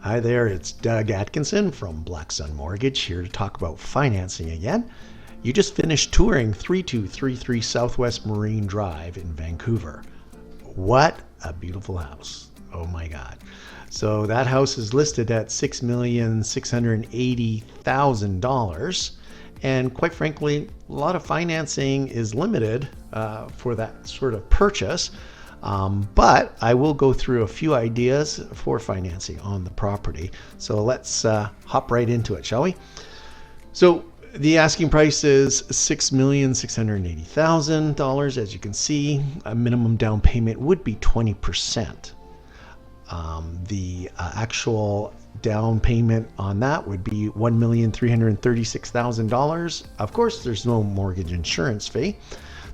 Hi there, it's Doug Atkinson from Black Sun Mortgage here to talk about financing again. You just finished touring 3233 Southwest Marine Drive in Vancouver. What a beautiful house. Oh my God. So that house is listed at $6,680,000. And quite frankly, a lot of financing is limited for that sort of purchase. But I will go through a few ideas for financing on the property. So let's hop right into it, shall we? So the asking price is $6,680,000. As you can see, a minimum down payment would be 20%. The actual down payment on that would be $1,336,000. Of course, there's no mortgage insurance fee.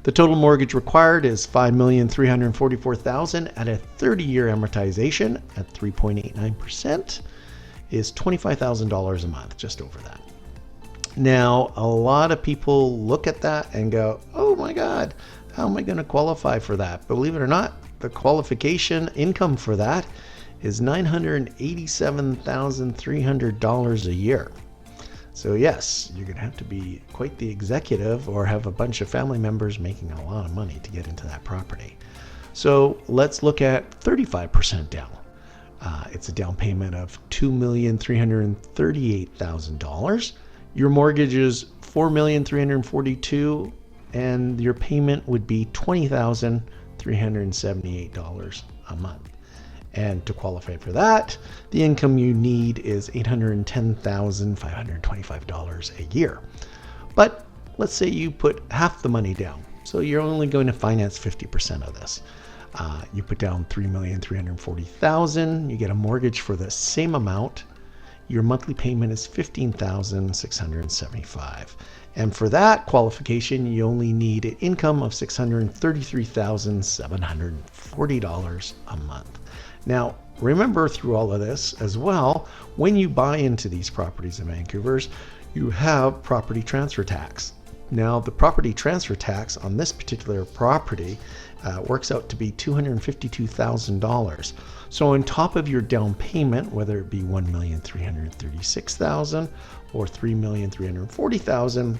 The total mortgage required is $5,344,000 at a 30-year amortization at 3.89% is $25,000 a month, just over that. Now, a lot of people look at that and go, oh my God, how am I going to qualify for that? Believe it or not, the qualification income for that is $987,300 a year. So yes, you're going to have to be quite the executive or have a bunch of family members making a lot of money to get into that property. So let's look at 35% down. It's a down payment of $2,338,000. Your mortgage is $4,342,000 and your payment would be $20,378 a month. And to qualify for that, the income you need is $810,525 a year. But let's say you put half the money down. So you're only going to finance 50% of this. You put down $3,340,000. You get a mortgage for the same amount. Your monthly payment is $15,675. And for that qualification, you only need an income of $633,740 a month. Now, remember through all of this as well, when you buy into these properties in Vancouver, you have property transfer tax. Now, the property transfer tax on this particular property works out to be $252,000. So on top of your down payment, whether it be $1,336,000 or $3,340,000,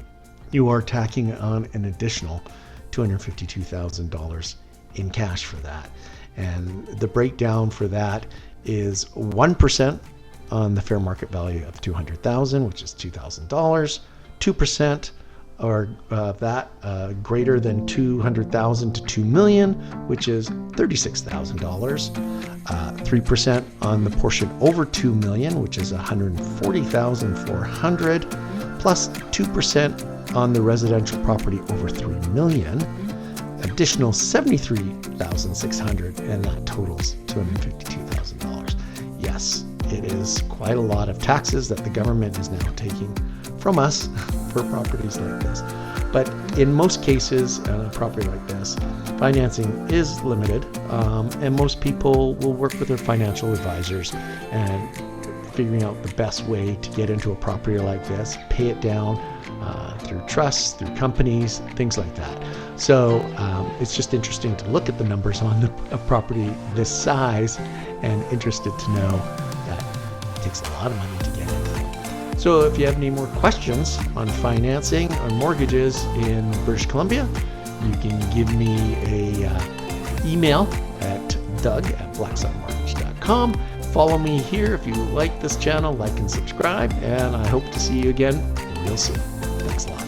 you are tacking on an additional $252,000 in cash for that. And the breakdown for that is 1% on the fair market value of $200,000, which is $2,000, 2% or that greater than $200,000 to $2 million, which is $36,000, 3% on the portion over $2 million, which is $140,400, plus 2% on the residential property over $3 million. Additional $73,600, and that totals $252,000. Yes, it is quite a lot of taxes that the government is now taking from us for properties like this. But in most cases, on a property like this, financing is limited, and most people will work with their financial advisors and figuring out the best way to get into a property like this, pay it down through trusts, through companies, things like that. So it's just interesting to look at the numbers on a property this size, and interested to know that it takes a lot of money to get into. So if you have any more questions on financing or mortgages in British Columbia, you can give me a email at doug@blacksunmortgage.com. Follow me here if you like this channel, like and subscribe, and I hope to see you again real soon. Thanks a lot.